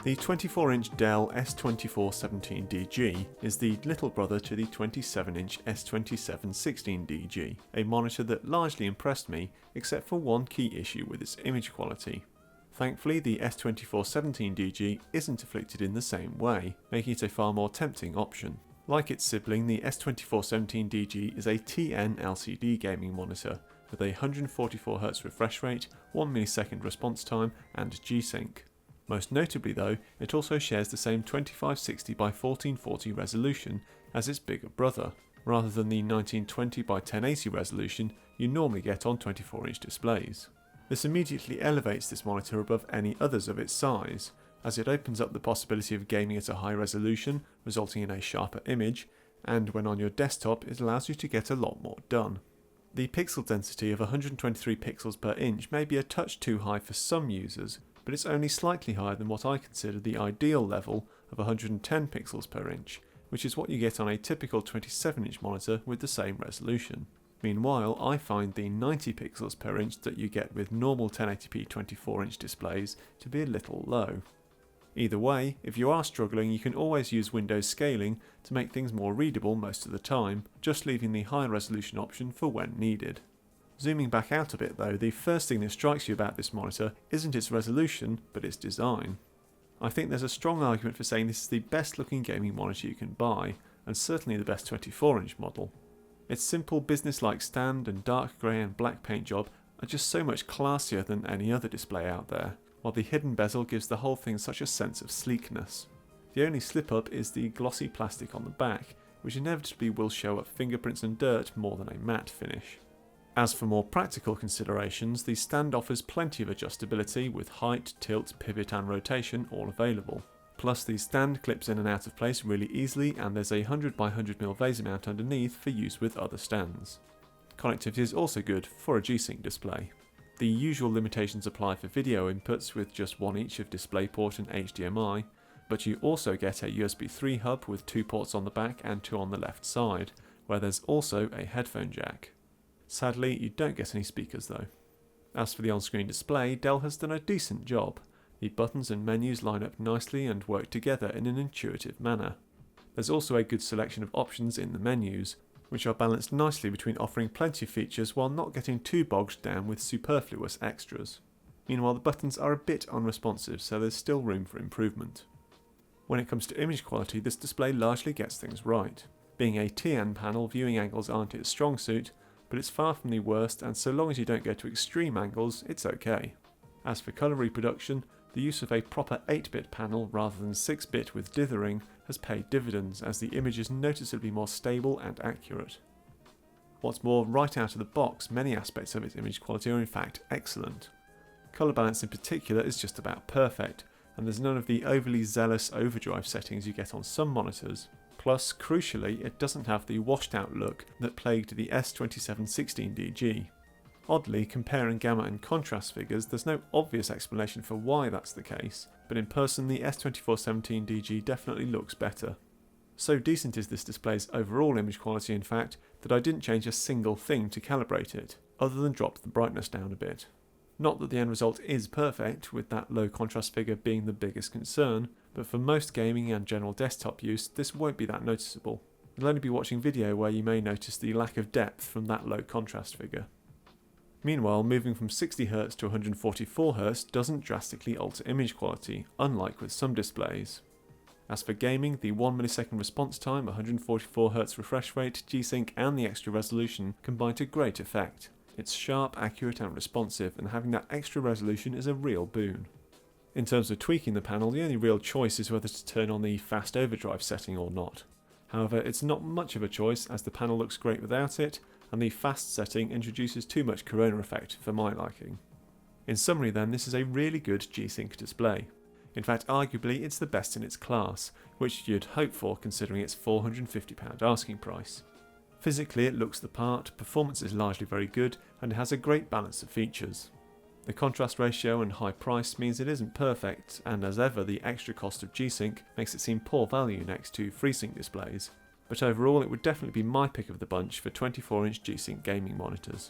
The 24-inch Dell S2417DG is the little brother to the 27-inch S2716DG, a monitor that largely impressed me except for one key issue with its image quality. Thankfully, the S2417DG isn't afflicted in the same way, making it a far more tempting option. Like its sibling, the S2417DG is a TN LCD gaming monitor with a 144Hz refresh rate, 1 millisecond response time and G-Sync. Most notably though, it also shares the same 2560x1440 resolution as its bigger brother, rather than the 1920x1080 resolution you normally get on 24-inch displays. This immediately elevates this monitor above any others of its size, as it opens up the possibility of gaming at a high resolution, resulting in a sharper image, and when on your desktop it allows you to get a lot more done. The pixel density of 123 pixels per inch may be a touch too high for some users, but it's only slightly higher than what I consider the ideal level of 110 pixels per inch, which is what you get on a typical 27-inch monitor with the same resolution. Meanwhile, I find the 90 pixels per inch that you get with normal 1080p 24-inch displays to be a little low. Either way, if you are struggling, you can always use Windows scaling to make things more readable most of the time, just leaving the high resolution option for when needed. Zooming back out a bit though, the first thing that strikes you about this monitor isn't its resolution, but its design. I think there's a strong argument for saying this is the best looking gaming monitor you can buy, and certainly the best 24-inch model. Its simple business-like stand and dark grey and black paint job are just so much classier than any other display out there, while the hidden bezel gives the whole thing such a sense of sleekness. The only slip-up is the glossy plastic on the back, which inevitably will show up fingerprints and dirt more than a matte finish. As for more practical considerations, the stand offers plenty of adjustability with height, tilt, pivot and rotation all available. Plus the stand clips in and out of place really easily, and there's a 100x100mm VESA mount underneath for use with other stands. Connectivity is also good for a G-Sync display. The usual limitations apply for video inputs with just one each of DisplayPort and HDMI, but you also get a USB 3 hub with 2 ports on the back and 2 on the left side, where there's also a headphone jack. Sadly, you don't get any speakers though. As for the on-screen display, Dell has done a decent job. The buttons and menus line up nicely and work together in an intuitive manner. There's also a good selection of options in the menus, which are balanced nicely between offering plenty of features while not getting too bogged down with superfluous extras. Meanwhile, the buttons are a bit unresponsive, so there's still room for improvement. When it comes to image quality, this display largely gets things right. Being a TN panel, viewing angles aren't its strong suit, but it's far from the worst, and so long as you don't go to extreme angles, it's okay. As for colour reproduction, the use of a proper 8-bit panel rather than 6-bit with dithering has paid dividends, as the image is noticeably more stable and accurate. What's more, right out of the box, many aspects of its image quality are in fact excellent. Colour balance in particular is just about perfect, and there's none of the overly zealous overdrive settings you get on some monitors. Plus, crucially, it doesn't have the washed out look that plagued the S2716DG. Oddly, comparing gamma and contrast figures, there's no obvious explanation for why that's the case, but in person the S2417DG definitely looks better. So decent is this display's overall image quality in fact, that I didn't change a single thing to calibrate it, other than drop the brightness down a bit. Not that the end result is perfect, with that low contrast figure being the biggest concern, but for most gaming and general desktop use, this won't be that noticeable. You'll only be watching video where you may notice the lack of depth from that low contrast figure. Meanwhile, moving from 60Hz to 144Hz doesn't drastically alter image quality, unlike with some displays. As for gaming, the 1 millisecond response time, 144Hz refresh rate, G-Sync and the extra resolution combine to great effect. It's sharp, accurate and responsive, and having that extra resolution is a real boon. In terms of tweaking the panel, the only real choice is whether to turn on the fast overdrive setting or not. However, it's not much of a choice, as the panel looks great without it, and the fast setting introduces too much corona effect for my liking. In summary then, this is a really good G-Sync display. In fact, arguably it's the best in its class, which you'd hope for considering its £450 asking price. Physically it looks the part, performance is largely very good, and it has a great balance of features. The contrast ratio and high price means it isn't perfect, and as ever the extra cost of G-Sync makes it seem poor value next to FreeSync displays, but overall it would definitely be my pick of the bunch for 24-inch G-Sync gaming monitors.